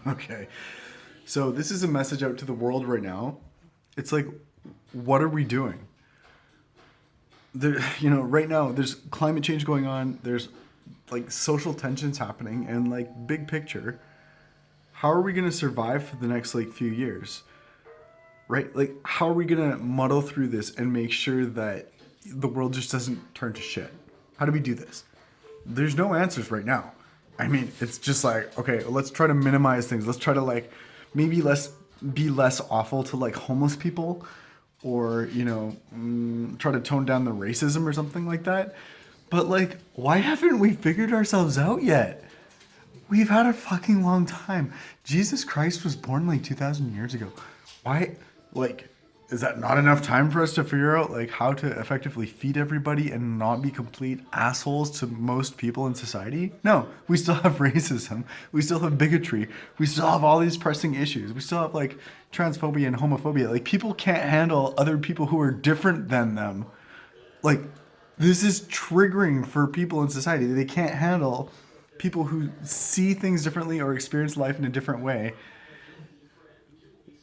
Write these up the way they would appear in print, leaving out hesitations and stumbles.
Okay. So this is a message out to the world right now. It's like, what are we doing? There, right now there's climate change going on. There's like social tensions happening, and like big picture, how are we gonna survive for the next like few years? Right? Like, how are we gonna muddle through this and make sure that the world just doesn't turn to shit? How do we do this? There's no answers right now. I mean, it's just like, okay, let's try to minimize things. Let's try to like maybe less be less awful to like homeless people, or try to tone down the racism or something like that. But like, why haven't we figured ourselves out yet? We've had a fucking long time. Jesus Christ was born like 2,000 years ago. Why, like, is that not enough time for us to figure out like how to effectively feed everybody and not be complete assholes to most people in society? No, we still have racism. We still have bigotry. We still have all these pressing issues. We still have like transphobia and homophobia. Like, people can't handle other people who are different than them. Like, this is triggering for people in society. They can't handle people who see things differently or experience life in a different way.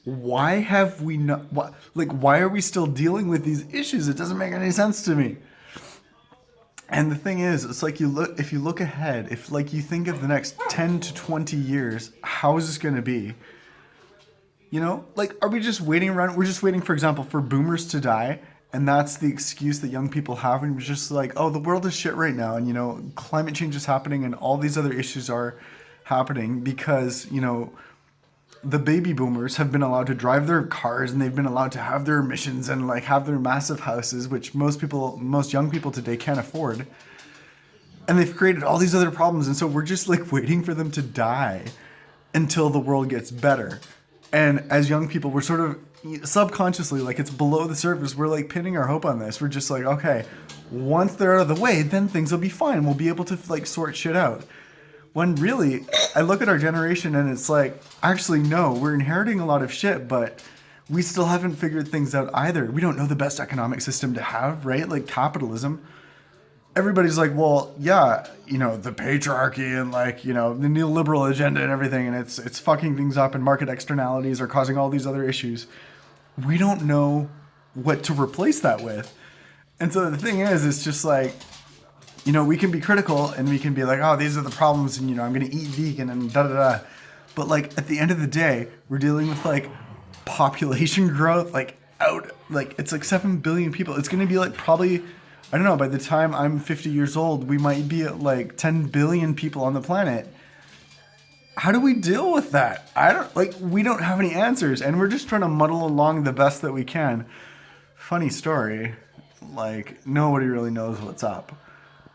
Why have we not, why are we still dealing with these issues? It doesn't make any sense to me. And the thing is, it's like, if you look ahead, if like you think of the next 10 to 20 years, how is this going to be? Like, are we just waiting around? We're just waiting, for example, for boomers to die, and that's the excuse that young people have, and we're just like, oh, the world is shit right now, and climate change is happening, and all these other issues are happening because the baby boomers have been allowed to drive their cars, and they've been allowed to have their emissions and like have their massive houses, which most young people today can't afford. And they've created all these other problems, and so we're just like waiting for them to die until the world gets better. And as young people, we're sort of subconsciously, like, it's below the surface, we're like pinning our hope on this. We're just like, okay, once they're out of the way, then things will be fine. We'll be able to like sort shit out. When really, I look at our generation and it's like, actually, no, we're inheriting a lot of shit, but we still haven't figured things out either. We don't know the best economic system to have, right? Like capitalism. Everybody's like, well, yeah, the patriarchy and like, the neoliberal agenda and everything, and it's fucking things up, and market externalities are causing all these other issues. We don't know what to replace that with. And so the thing is, it's just like, we can be critical and we can be like, oh, these are the problems, and I'm going to eat vegan and da da da. But like at the end of the day, we're dealing with like population growth, it's like 7 billion people. It's going to be like probably, I don't know, by the time I'm 50 years old, we might be at like 10 billion people on the planet. How do we deal with that? We don't have any answers, and we're just trying to muddle along the best that we can. Funny story, like nobody really knows what's up.